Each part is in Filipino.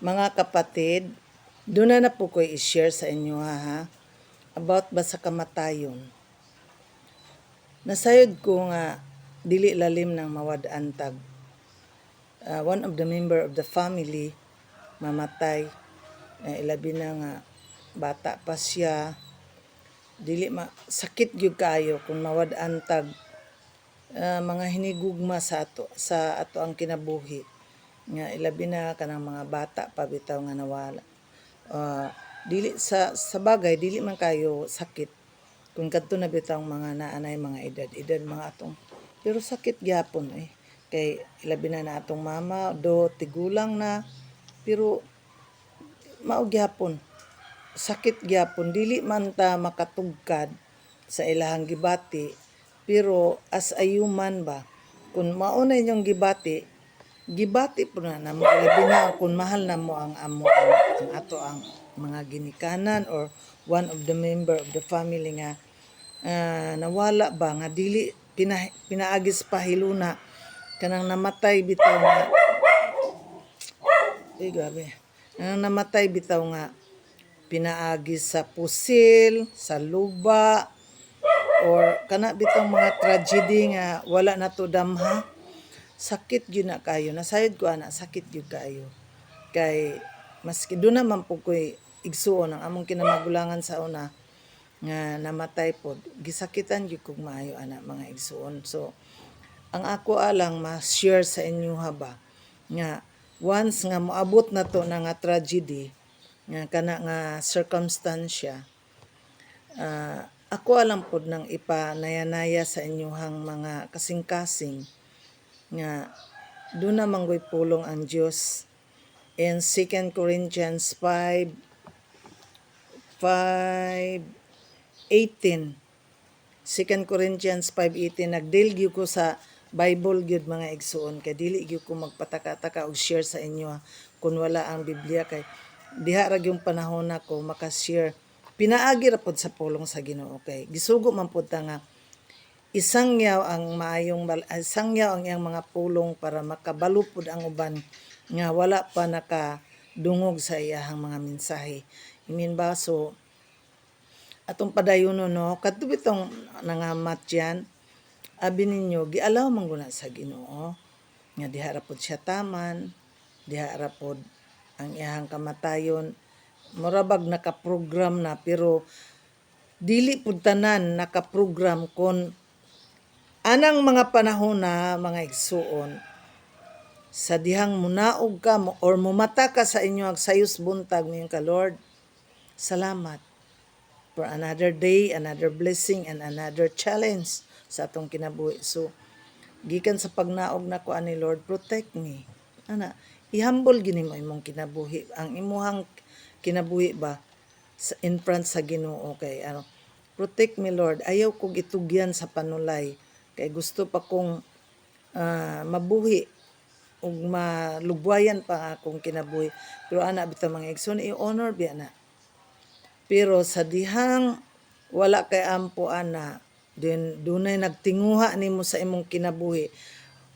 Mga kapatid, doon na po ko i-share sa inyo ha, about ba sa kamatayon. Nasayod ko nga dili lalim ng mawad-antag. One of the member of the family mamatay. Ilabi na nga bata pa siya. Dili sakit gyud kaayo kung mawad-antag. Mga hinigugma sa ato ang kinabuhi. Nga ilabi na kanang mga bata pa bitaw nga nawala. Dili sa bagay dili man kayo sakit kung kadto na bitaw mga naanay mga edad mga atong, pero sakit gyapon kay ilabi na atong mama do tigulang na, pero mao gyapon sakit gyapon, dili man ta makatugkad sa ilahang gibati, pero as a human ba, kung mao na inyong gibati po na namo, labi na kung mahal na mo ang amo ang ato ang mga ginikanan or one of the member of the family nga nawala ba nga dili pinaagis pa hiluna kanang namatay bitaw nga grabe, kanang namatay bitaw nga pinaagis sa pusil, sa luba, or kana bitaw mga tragedy nga wala na to damha. Sakit gyud na kayo, nasayod ko ana, sakit gyud kayo. Kay maski doon naman po ko'y igsuon ang among kinamagulangan sa una nga namatay po, gisakitan gyud kog maayo ana mga igsuon. So ang ako alang ma-share sa inyo ba nga once nga moabot na to na nga tragedy nga kana nga circumstansya, ako alam pod nang ipanaya-naya sa inyohang mga kasing-kasing nga doon na manggoy pulong ang Dios. In 2 Corinthians 5:18, 2 Corinthians 5:18, nagdeal gyud ko sa Bible gyud mga igsuon, kay dili gyud ko magpataka-taka og share sa inyo kung wala ang Biblia, kay diha ra gyud panahon nako maka-share. Pinaagi ra pod sa pulong sa Ginoo, kay gisugo man pod ta nga isangyaw ang iyang mga pulong para makabalo pod ang uban nga wala pa nakadungog sa iyahang mga mensahe. Imin ba? So atong padayonon no, kadto bitong nangamat yan, abi ninyo gialaw man guna sa Ginoo nga diha ra pod siya taman, diha ra pod ang iyahang kamatayon. Murabag nakaprogram na, pero dili pud tanan nakaprogram kon anang mga panahon na mga igsuon sa dihang munaog ka or mumata ka sa inyo ag sayos buntag niyo ka, Lord, salamat for another day, another blessing, and another challenge sa atong kinabuhi. So gikan sa pagnaog nako ani Lord, protect me ana, ihambol gini mo imong kinabuhi, ang imuhang kinabuhi ba in front sa Ginoo, kay protect me Lord, ayaw kog itugyan sa panulay, kay gusto pa kong mabuhi ug malugwayan pa akong kinabuhi. Pero ana bitaw mga igsoon, i-honor biya na. Pero sa dihang wala kay ampo ana, then dunay nagtinguha nimo sa imong kinabuhi.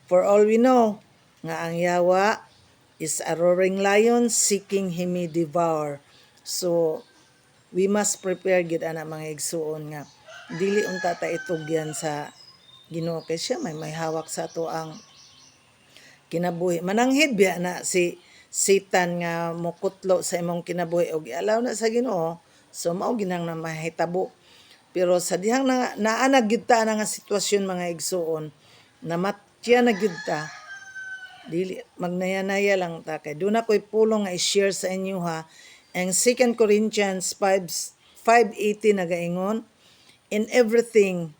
For all we know nga ang yawa is a roaring lion seeking him may devour. So we must prepare gid ana mga igsuon nga dili unta ta itugyan sa Ginoo, kay siya may hawak sa ato ang kinabuhi. Mananghid biya na si Satan nga mukutlo sa imong kinabuhi og ialaw na sa Ginoo, so mao ginang na mahitabo. Pero sa dihang naanag gyud ta na nga sitwasyon mga igsuon, namatya na gyud ta, dili magnaya-naya lang ta, kay doon ako'y pulong nga i-share sa inyo ang 2 Corinthians 5:18 nagaingon, in everything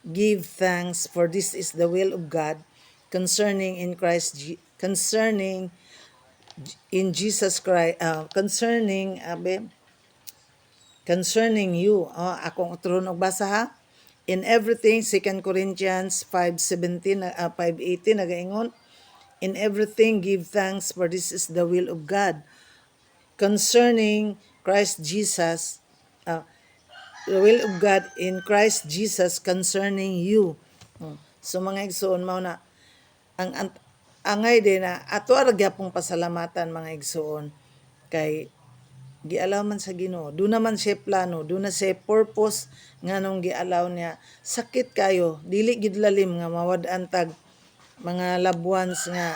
give thanks, for this is the will of God concerning in Jesus Christ, concerning you. Akong turun og basa in everything, 2 Corinthians 5:17, 5:18 nagaingon, in everything give thanks, for this is the will of God concerning Christ Jesus, the will of God in Christ Jesus concerning you. So mga igsoon, mao na ang angay din na ato ra gyapong pasalamatan mga igsoon kay gialaw man sa Ginoo. Do naman siya plano, do na siya purpose nga nung gialaw niya. Sakit kayo, dili gid lalim nga mawad-an tag mga loved ones nga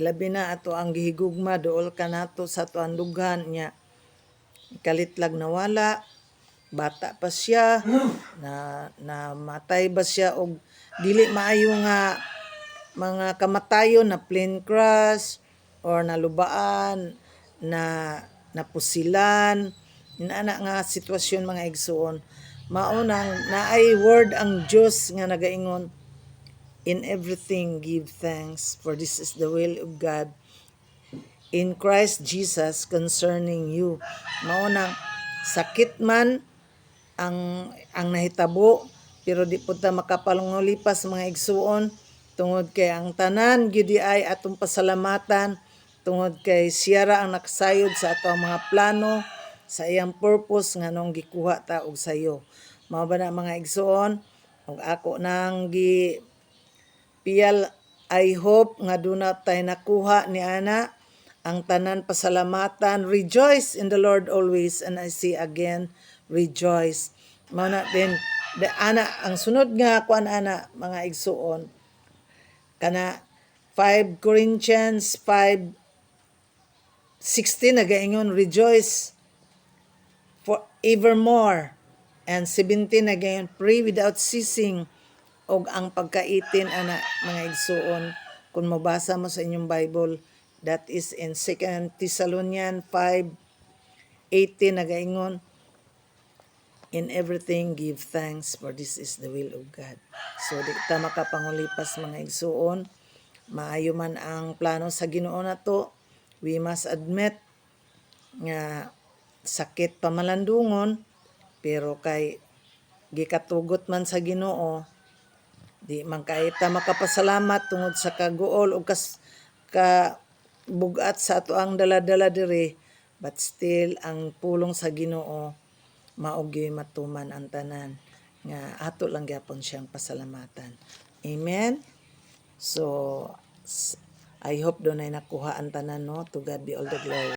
labi na ato ang gihigugma dool kanato sa tuang dughan niya. Kalitlag nawala, bata pa siya, na matay ba siya og dili maayo nga mga kamatayon na plane crash or nalubaan na napusilan inana nga sitwasyon mga igsuon. Maunang naay word ang Dios nga nagaingon, in everything give thanks, for this is the will of God in Christ Jesus concerning you. Maunang sakit man ang nahitabo, pero di po ta makapalungulipas mga igsuon, tungod kay ang tanan gyud ay atong pasalamatan, tungod kay siya ra ang nakasayod sa atong mga plano, sa iyang purpose nga nung gikuha ta og sayo. Mao ba na mga igsuon, ug ako nang piyal, I hope nga duna tay nakuha ni ana ang tanan pasalamatan. Rejoice in the Lord always, and I say again, rejoice. Mao na din ana ang sunod nga kuan ana mga igsuon, kana 5 Corinthians 5:16 nagaingon, rejoice for evermore, and 17 nagaingon, pray without ceasing. Og ang pagkaitin ana mga igsuon, kung mabasa mo sa inyong Bible, that is in 2 Thessalonians 5:18 nagaingon, in everything give thanks, for this is the will of God. So di ta makapangulipas mga igsuon, maayo man ang plano sa Ginoo nato, we must admit nga sakit pamalandungon, pero kay gikatugot man sa Ginoo, di man kay ta makapasalamat tungod sa kaguol o ka bugat sa ato ang dala-dala diri, but still ang pulong sa Ginoo mao gyud matuman ang tanan nga ato lang gyapon siyang pasalamatan. Amen. So I hope dunay nakuha ang tanan, no? To God be all the glory.